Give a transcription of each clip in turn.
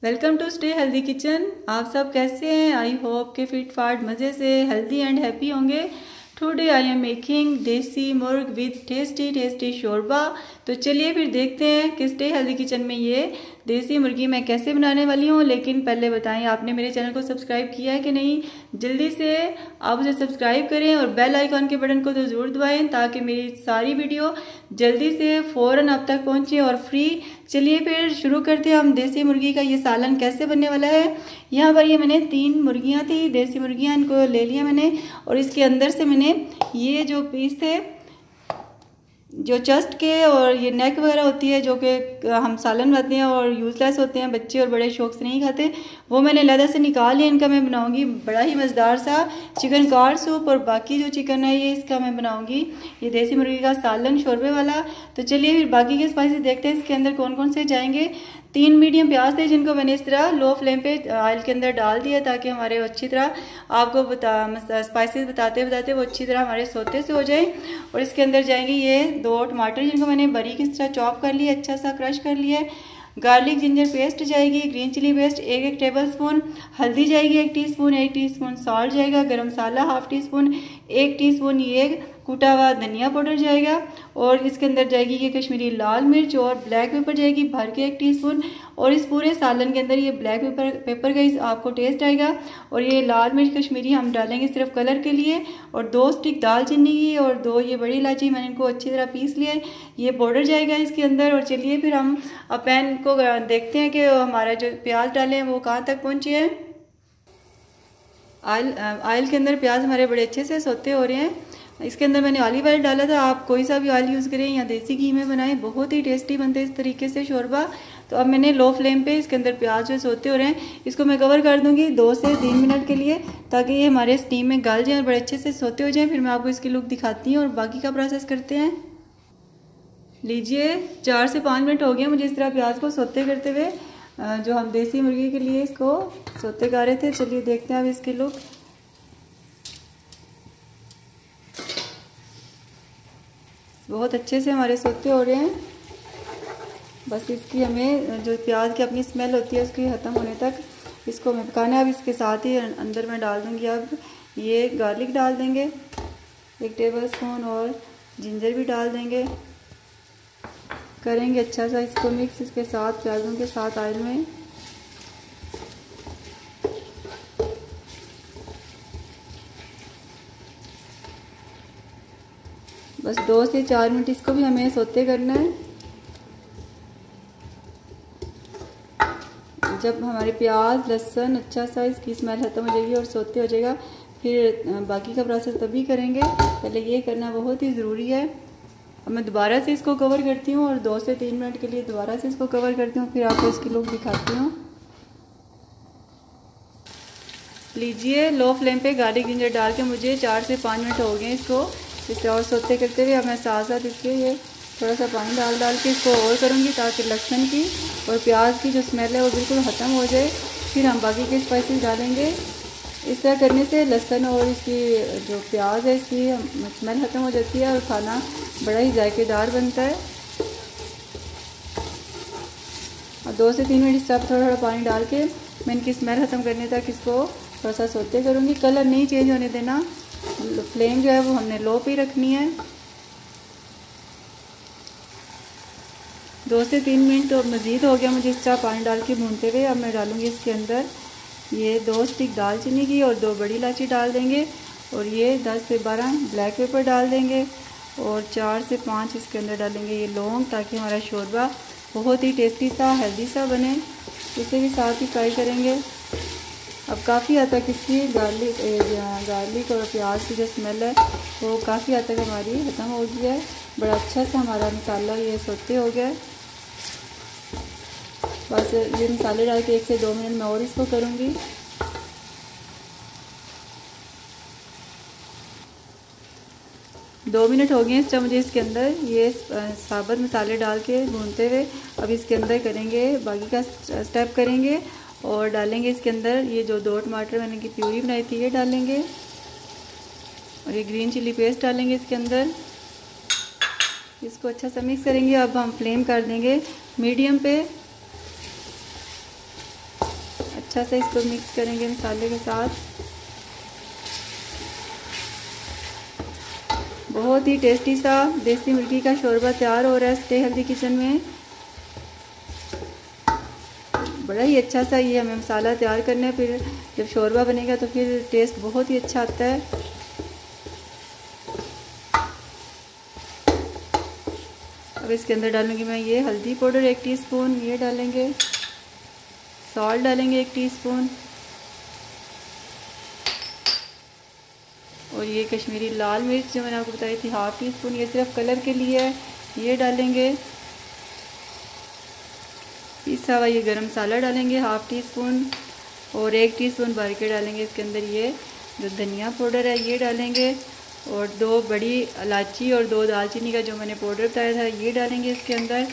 Welcome to stay healthy kitchen. आप सब कैसे हैं? आई होप के फिट फाट मज़े से हेल्दी एंड हैप्पी होंगे। टुडे आई एम मेकिंग देसी मुर्ग विद टेस्टी शोरबा। तो चलिए फिर देखते हैं कि स्टे हेल्दी किचन में ये देसी मुर्गी मैं कैसे बनाने वाली हूँ। लेकिन पहले बताएं, आपने मेरे चैनल को सब्सक्राइब किया है कि नहीं? जल्दी से आप उसे सब्सक्राइब करें और बेल आइकॉन के बटन को तो ज़रूर दबाएं ताकि मेरी सारी वीडियो जल्दी से फ़ौरन आप तक पहुँचे और फ्री। चलिए फिर शुरू करते हैं। हम देसी मुर्गी का ये सालन कैसे बनने वाला है। यहाँ पर ये मैंने 3 मुर्गियाँ थी, देसी मुर्गियाँ, इनको ले लिया मैंने। और इसके अंदर से मैंने ये जो पीस थे, जो चेस्ट के और ये नेक वगैरह होती है, जो कि हम सालन बनाते हैं और यूज़लेस होते हैं, बच्चे और बड़े शौक से नहीं खाते, वो मैंने अलग से निकाल लिया। इनका मैं बनाऊंगी बड़ा ही मज़ेदार सा चिकन कार सूप। और बाकी जो चिकन है ये इसका मैं बनाऊंगी ये देसी मुर्गी का सालन शोरबे वाला। तो चलिए फिर बाकी के स्पाइसेस देखते हैं इसके अंदर कौन कौन से जाएंगे। 3 मीडियम प्याज थे जिनको मैंने इस तरह लो फ्लेम पे ऑयल के अंदर डाल दिया ताकि हमारे अच्छी तरह आपको स्पाइसेस बताते बताते वो अच्छी तरह हमारे सोते से हो जाए। और इसके अंदर जाएंगे ये 2 टमाटर जिनको मैंने बारीक इस तरह चॉप कर लिया, अच्छा सा क्रश कर लिया है। गार्लिक जिंजर पेस्ट जाएगी, green chilli paste 1 tablespoon, हल्दी जाएगी 1 टीस्पून, 1 टीस्पून सॉल्ट जाएगा, garam masala half teaspoon, 1 teaspoon ये कूटा हुआ धनिया पाउडर जाएगा। और इसके अंदर जाएगी ये कश्मीरी लाल मिर्च और ब्लैक पेपर जाएगी भर के 1 टीस्पून। और इस पूरे सालन के अंदर ये ब्लैक पेपर का आपको टेस्ट आएगा। और ये लाल मिर्च कश्मीरी हम डालेंगे सिर्फ कलर के लिए। और 2 स्टिक दालचीनी की और 2 ये बड़ी इलायची मैंने इनको अच्छी तरह पीस लिया है, ये पाउडर जाएगा इसके अंदर। और चलिए फिर हम अब पैन को देखते हैं कि हमारा जो प्याज डाले हैं वो कहाँ तक पहुँचे हैं। ऑयल के अंदर प्याज हमारे बड़े अच्छे से सोते हो रहे हैं। इसके अंदर मैंने ऑलिव ऑयल डाला था, आप कोई सा भी ऑयल यूज़ करें या देसी घी में बनाएं, बहुत ही टेस्टी बनते हैं इस तरीके से शोरबा। तो अब मैंने लो फ्लेम पे इसके अंदर प्याज जो सोते हो रहे हैं इसको मैं कवर कर दूंगी 2 से 3 मिनट के लिए ताकि ये हमारे स्टीम में गल जाए और बड़े अच्छे से सोते हो जाएं। फिर मैं आपको इसकी लुक दिखाती हूँ और बाकी का प्रोसेस करते हैं। लीजिए 4 से 5 मिनट हो गए मुझे इस तरह प्याज को सोते करते हुए, जो हम देसी मुर्गी के लिए इसको सोते कर रहे थे। चलिए देखते हैं अब इसकी लुक। बहुत अच्छे से हमारे सोते हो रहे हैं। बस इसकी हमें जो प्याज की अपनी स्मेल होती है उसकी ख़त्म होने तक इसको हमें पकाना है। अब इसके साथ ही अंदर मैं डाल दूँगी अब ये गार्लिक डाल देंगे 1 टेबल स्पून और जिंजर भी डाल देंगे। करेंगे अच्छा सा इसको मिक्स इसके साथ प्याज़ों के साथ ऑयल में। बस 2 से 4 मिनट इसको भी हमें सोते करना है। जब हमारे प्याज लहसुन अच्छा सा इसकी स्मेल ख़त्म हो जाएगी और सोते हो जाएगा फिर बाकी का प्रोसेस तभी करेंगे, पहले ये करना बहुत ही ज़रूरी है। अब मैं दोबारा से इसको कवर करती हूँ और 2 से 3 मिनट के लिए दोबारा से इसको कवर करती हूँ, फिर आपको इसकी लुक दिखाती हूँ। लीजिए लो फ्लेम पे गार्लिक जिंजर डाल के मुझे 4 से 5 मिनट हो गए इसको इस तरह और सोते करते हुए। अब मैं साथ साथ इसके ये थोड़ा सा पानी डाल के इसको और करूँगी ताकि लहसुन की और प्याज की जो स्मेल है वो बिल्कुल ख़त्म हो जाए। फिर हम बाकी के स्पाइसेस डालेंगे। इस तरह करने से लहसुन और इसकी जो प्याज है इसकी स्मेल ख़त्म हो जाती है और खाना बड़ा ही जायकेदार बनता है। और 2 से 3 मिनट इस तरह थोड़ा थोड़ा पानी डाल के मैं इनकी स्मेल ख़त्म करने तक इसको थोड़ा सा सोते करूँगी। कलर नहीं चेंज होने देना, फ्लेम जो है वो हमने लो पे रखनी है। 2 से 3 मिनट और मज़ीद हो गया मुझे इस तरह पानी डाल के भूनते हुए। अब मैं डालूँगी इसके अंदर ये 2 स्टिक दालचीनी की और 2 बड़ी इलायची डाल देंगे। और ये 10 से 12 ब्लैक पेपर डाल देंगे और 4 से 5 इसके अंदर डालेंगे ये लौंग ताकि हमारा शोरबा बहुत ही टेस्टी सा हेल्दी सा बने। इसे भी साथ ही फ्राई करेंगे। अब काफ़ी हद तक इसकी गार्लिक और प्याज की जो स्मेल है वो काफ़ी हद तक हमारी ख़त्म हो गई है। बड़ा अच्छा सा हमारा मसाला ये सोते हो गया है। बस ये मसाले डाल के 1 से 2 मिनट में और इसको करूँगी। दो मिनट हो गए इस तरह मुझे इसके अंदर ये साबुत मसाले डाल के भूनते हुए। अब इसके अंदर करेंगे बाकी का स्टेप करेंगे और डालेंगे इसके अंदर ये जो 2 टमाटर मैंने की प्यूरी बनाई थी ये डालेंगे और ये ग्रीन चिली पेस्ट डालेंगे इसके अंदर। इसको अच्छा सा मिक्स करेंगे। अब हम फ्लेम कर देंगे मीडियम पे अच्छा से इसको मिक्स करेंगे मसाले के साथ। बहुत ही टेस्टी सा देसी मुर्गी का शोरबा तैयार हो रहा है स्टे हेल्दी किचन में। बड़ा ही अच्छा सा ये हमें मसाला तैयार करना है, फिर जब शोरबा बनेगा तो फिर टेस्ट बहुत ही अच्छा आता है। अब इसके अंदर डालूंगी मैं ये हल्दी पाउडर 1 टीस्पून, ये डालेंगे, सॉल्ट डालेंगे 1 टीस्पून, और ये कश्मीरी लाल मिर्च जो मैंने आपको बताई थी 1/2 टीस्पून, ये सिर्फ कलर के लिए है, ये डालेंगे। पिसा हुआ ये गरम मसाला डालेंगे 1/2 टीस्पून, और 1 टीस्पून भर के डालेंगे इसके अंदर ये जो धनिया पाउडर है ये डालेंगे, और 2 बड़ी इलायची और 2 दालचीनी का जो मैंने पाउडर बताया था ये डालेंगे इसके अंदर।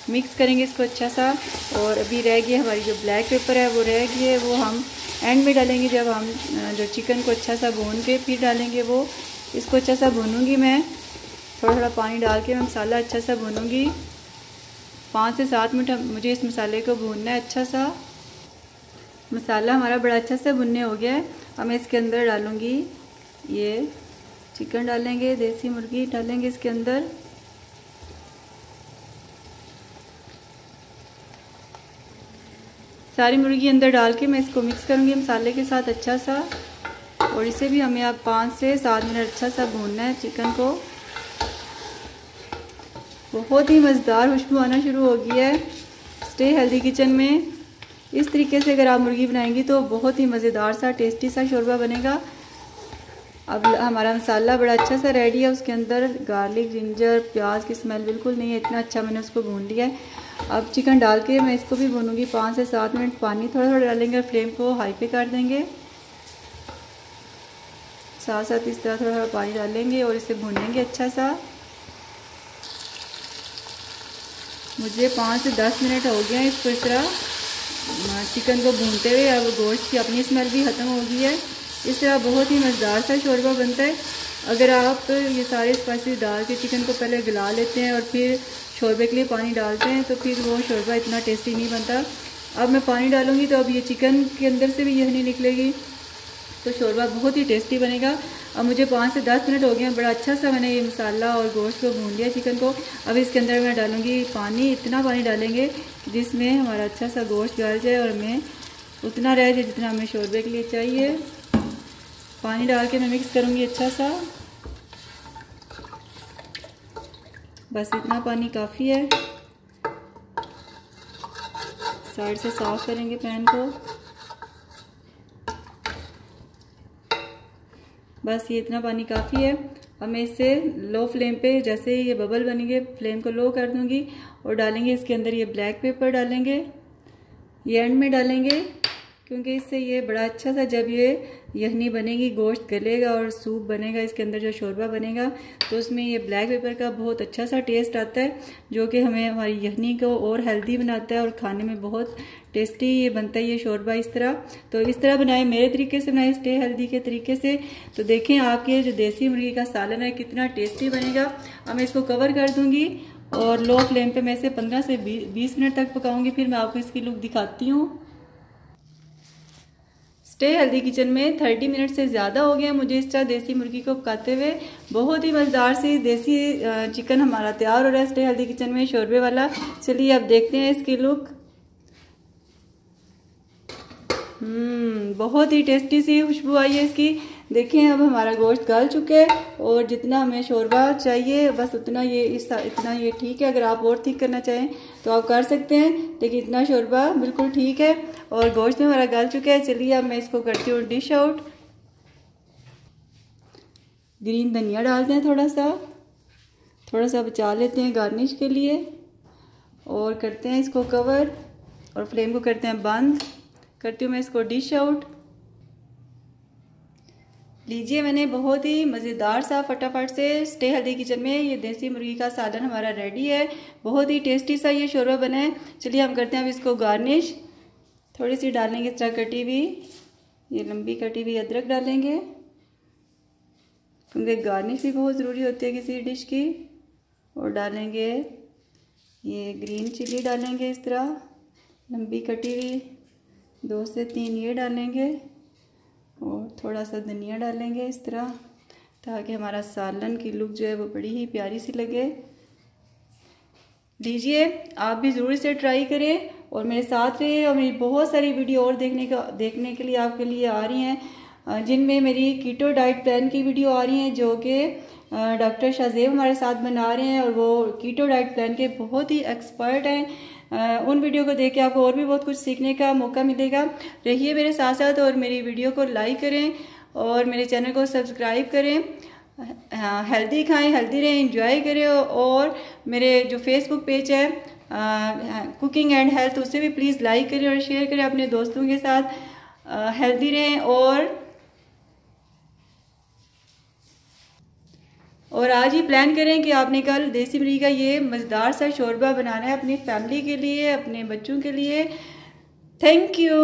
मिक्स करेंगे इसको अच्छा सा। और अभी रह गई हमारी जो ब्लैक पेपर है वो रह गई है, वो हम एंड में डालेंगे जब हम जो चिकन को अच्छा सा भून के फिर डालेंगे वो। इसको अच्छा सा भूनूंगी मैं, थोड़ा थोड़ा पानी डाल के मैं मसाला अच्छा सा भूनूंगी। 5 से 7 मिनट मुझे इस मसाले को भूनना है अच्छा सा। मसाला हमारा बड़ा अच्छा से भुनने हो गया है। अब मैं इसके अंदर डालूँगी ये चिकन, डालेंगे देसी मुर्गी डालेंगे इसके अंदर। सारी मुर्गी अंदर डाल के मैं इसको मिक्स करूँगी मसाले के साथ अच्छा सा, और इसे भी हमें अब 5 से 7 मिनट अच्छा सा भूनना है चिकन को। बहुत ही मज़ेदार खुशबू आना शुरू हो गई है स्टे हेल्दी किचन में। इस तरीके से अगर आप मुर्गी बनाएंगी तो बहुत ही मज़ेदार सा टेस्टी सा शोरबा बनेगा। अब हमारा मसाला बड़ा अच्छा सा रेडी है, उसके अंदर गार्लिक जिंजर प्याज की स्मेल बिल्कुल नहीं है, इतना अच्छा मैंने उसको भून लिया है। अब चिकन डाल के मैं इसको भी भूनूंगी 5 से 7 मिनट। पानी थोड़ा थोड़ा डालेंगे और फ्लेम को हाई पे कर देंगे। साथ साथ इस तरह थोड़ा थोड़ा पानी डालेंगे और इसे भूनेंगे अच्छा सा। मुझे 5 से 10 मिनट हो गए हैं इसको इस तरह चिकन को भूनते हुए। अब गोश्त की अपनी स्मेल भी ख़त्म हो गई है। इस तरह बहुत ही मज़ेदार सा शोरबा बनता है। अगर आप ये सारे स्पाइसेस डाल के चिकन को पहले गला लेते हैं और फिर शोरबे के लिए पानी डालते हैं तो फिर वो शोरबा इतना टेस्टी नहीं बनता। अब मैं पानी डालूँगी तो अब ये चिकन के अंदर से भी यह नहीं निकलेगी, तो शोरबा बहुत ही टेस्टी बनेगा। अब मुझे 5 से 10 मिनट हो गए हैं, बड़ा अच्छा सा मैंने ये मसाला और गोश्त को भून लिया चिकन को। अब इसके अंदर मैं डालूँगी पानी, इतना पानी डालेंगे जिसमें हमारा अच्छा सा गोश्त गल जाए और हमें उतना रह जाए जितना हमें शोरबे के लिए चाहिए। पानी डाल के मैं मिक्स करूँगी अच्छा सा, बस इतना पानी काफ़ी है। साइड से साफ़ करेंगे पैन को। बस ये इतना पानी काफ़ी है। अब मैं इसे लो फ्लेम पे, जैसे ये बबल बनेंगे फ्लेम को लो कर दूंगी और डालेंगे इसके अंदर ये ब्लैक पेपर डालेंगे, ये एंड में डालेंगे क्योंकि इससे ये बड़ा अच्छा सा जब ये यखनी बनेगी गोश्त गलेगा और सूप बनेगा इसके अंदर जो शोरबा बनेगा तो उसमें ये ब्लैक पेपर का बहुत अच्छा सा टेस्ट आता है जो कि हमें हमारी यखनी को और हेल्दी बनाता है और खाने में बहुत टेस्टी ये बनता है ये शोरबा इस तरह। तो इस तरह बनाए, मेरे तरीके से बनाए स्टे हेल्दी के तरीके से। तो देखें आपके जो देसी मुर्गी का सालन है कितना टेस्टी बनेगा। अब मैं इसको कवर कर दूंगी और लो फ्लेम पे मैं इसे 15 से 20 मिनट तक पकाऊंगी, फिर मैं आपको इसकी लुक दिखाती हूँ। स्टे हेल्दी किचन में 30 मिनट से ज़्यादा हो गया मुझे इस तरह देसी मुर्गी को पकाते हुए। बहुत ही मज़ेदार सी देसी चिकन हमारा तैयार हो रहा है स्टे हेल्दी किचन में शोरबे वाला। चलिए अब देखते हैं इसकी लुक। बहुत ही टेस्टी सी खुशबू आई है इसकी। देखें अब हमारा गोश्त गल चुके हैं और जितना हमें शोरबा चाहिए बस उतना ये ठीक है। अगर आप और ठीक करना चाहें तो आप कर सकते हैं, लेकिन इतना शोरबा बिल्कुल ठीक है और गोश्त में हमारा गल चुका है। चलिए अब मैं इसको करती हूँ डिश आउट। ग्रीन धनिया डालते हैं, थोड़ा सा बचा लेते हैं गार्निश के लिए और करते हैं इसको कवर और फ्लेम को करते हैं बंद। करती हूँ मैं इसको डिश आउट। लीजिए मैंने बहुत ही मज़ेदार सा फटाफट से स्टे हेल्दी किचन में ये देसी मुर्गी का सालन हमारा रेडी है। बहुत ही टेस्टी सा ये शोरबा बना है। चलिए हम करते हैं अब इसको गार्निश। थोड़ी सी डालेंगे इस तरह कटी हुई, ये लंबी कटी हुई अदरक डालेंगे क्योंकि गार्निश भी बहुत ज़रूरी होती है किसी डिश की। और डालेंगे ये ग्रीन चिली डालेंगे इस तरह लंबी कटी हुई, 2 से 3 ये डालेंगे और थोड़ा सा धनिया डालेंगे इस तरह, ताकि हमारा सालन की लुक जो है वो बड़ी ही प्यारी सी लगे। लीजिए, आप भी ज़रूर से ट्राई करें और मेरे साथ रहिए। और मेरी बहुत सारी वीडियो और देखने के लिए आपके लिए आ रही हैं, जिनमें मेरी कीटो डाइट प्लान की वीडियो आ रही हैं जो कि डॉक्टर शाहजेब हमारे साथ बना रहे हैं और वो कीटो डाइट प्लान के बहुत ही एक्सपर्ट हैं। उन वीडियो को देख के आपको और भी बहुत कुछ सीखने का मौका मिलेगा। रहिए मेरे साथ साथ और मेरी वीडियो को लाइक करें और मेरे चैनल को सब्सक्राइब करें। हेल्दी खाएं, हेल्दी रहें, एंजॉय करें। और मेरे जो फेसबुक पेज है कुकिंग एंड हेल्थ, उसे भी प्लीज़ लाइक करें और शेयर करें अपने दोस्तों के साथ। हेल्दी रहें। और आज ही प्लान करें कि आपने कल देसी मुर्गी का ये मज़ेदार सा शोरबा बनाना है अपनी फैमिली के लिए, अपने बच्चों के लिए। Thank you.